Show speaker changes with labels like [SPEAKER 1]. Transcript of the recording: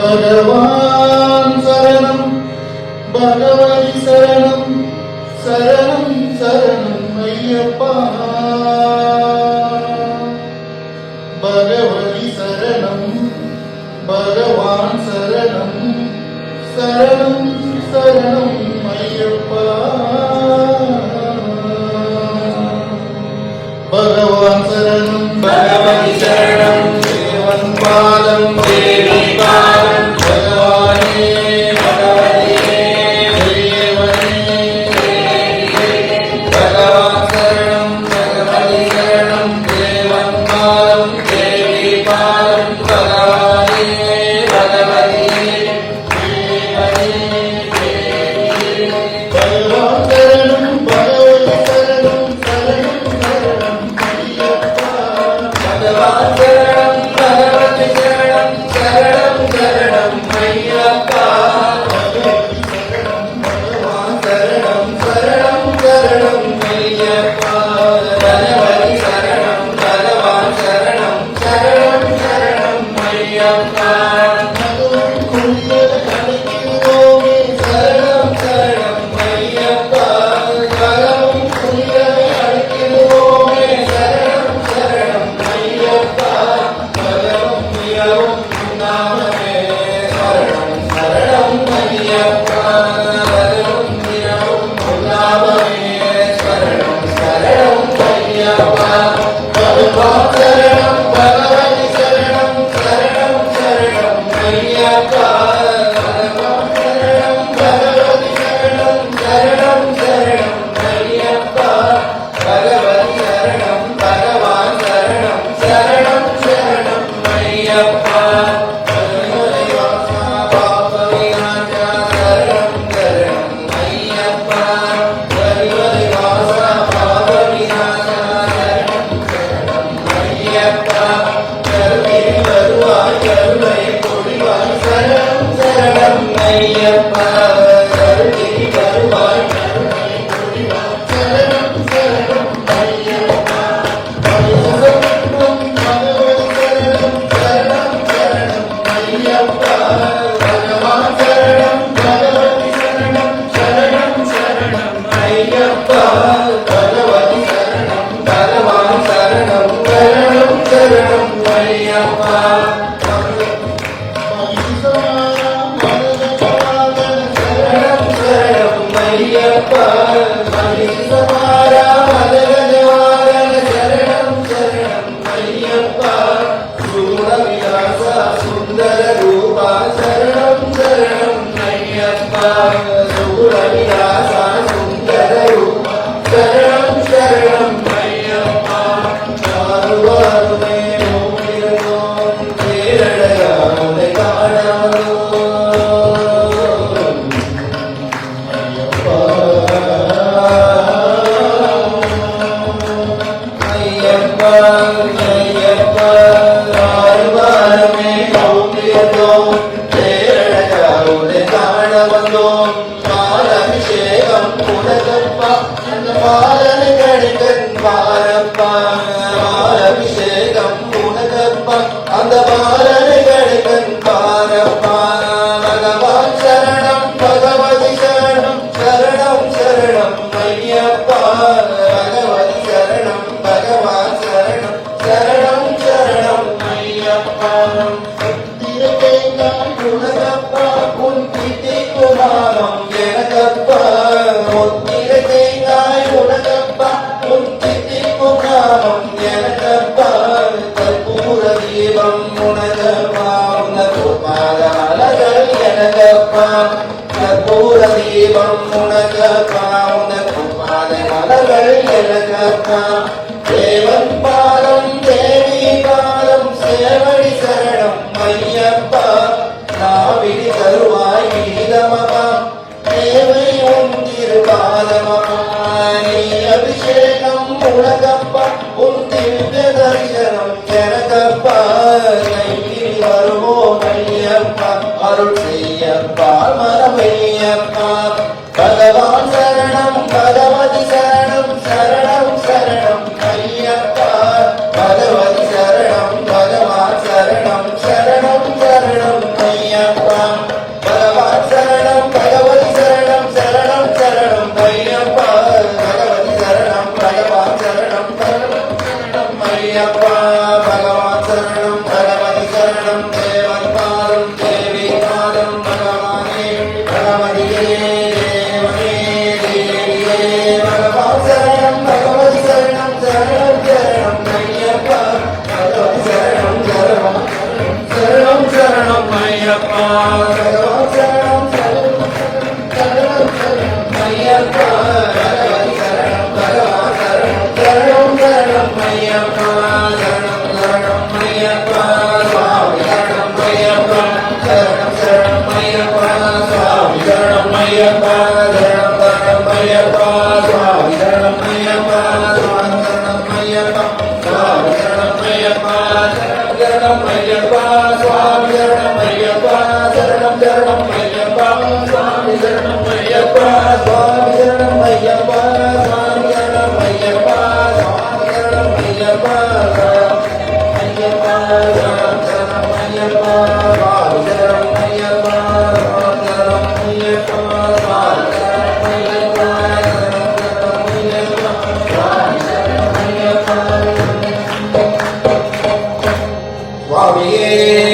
[SPEAKER 1] பகவான் சரணம் பகவதி சரணம் சரணம் சரணம் ஐயப்பா பகவதி சரணம் பகவான் சரணம் சரணம் சரணம் ஐயப்பா பகவான் சரணம் பகவதி சரணம் தேவன் பாதம் தேவி பாதம் பகவானே பகவதியே தேவனே பகவான் சரணம் பகவதி சரணம் தேவன் பாதம் தேவி பாதம் பகவானே பகவதியே பகவான் சரணம் பகவதி சரணம் சரணம் சரணம் ஐயப்பா பகவான் சரணம் பகவதி சரணம் சரணம் சரணம் ஐயப்பா பகவான் சரணம் சரணம் சரணம் ஐயப்பா பகவதி சரணம் பகவான் சரணம் சரணம் சரணம் ஐயப்பா தேவன் பாதம் தேவி பாதம் சேவடி சரணம் ஐயப்பா நாவிடி தருவாய் கீதமமா தேவை உன் திருபாதமமா நீ அபிஷேகம் உனகப்பா உன் திவ்ய தரிசனம் எனக்கப்பா கையில் வருவோம் ஐயப்பா அருள் செய்யப்பா மரமையப்பா பகவான் சரணம் பகவதி சரணம் சரணம் சரணம் ஐயப்பா பகவதி சரணம் பகவான் சரணம் சரணம் சரணம் ஐயப்பா ஐயப்பா பகவான் சரணம் பகவதி சரணம் தேவன் பாதம் தேவி பாதம் பகவானே பகவதியே தேவனே தேவியே பகவான் சரணம் பகவதி சரணம் சரணம் சரணம் ஐயப்பா பகவதி சரணம் சரணம் சரணம் சரணம் ஐயப்பா பகவான் சரணம் சரணம் சரணம் சரணம் ஐயப்பா பகவதி சரணம் பகவான் சரணம் சரணம் சரணம் ஐயப்பா சரணம் சரணம் ஐயப்பா சுவாமி சரணம் ஐயப்பா சரணம் சரணம் ஐயப்பா சுவாமி சரணம் ஐயப்பா சரணம் சரணம் ஐயப்பா சுவாமி சரணம் ஐயப்பா சரணம் சரணம் ஐயப்பா சுவாமி சரணம் ஐயப்பா சரணம் சரணம் ஐயப்பா சுவாமி சரணம் ஐயப்பா சரணம் சரணம் ஐயப்பா சுவாமி சரணம் ஐயப்பா சுவாமி சரணம் ஐயப்பா சுவாமி சரணம் ஐயப்பா சுவாமி சரணம் ஐயப்பா ஐயப்பா சரணம் சரணம் ஐயப்பா சுவாமி சரணம் ஐயப்பா சரணம் சரணம் ஐயப்பா சுவாமி சரணம் ஐயப்பா சரணம் சரணம் ஐயப்பா சுவாமி சரணம் ஐயப்பா சுவாமியே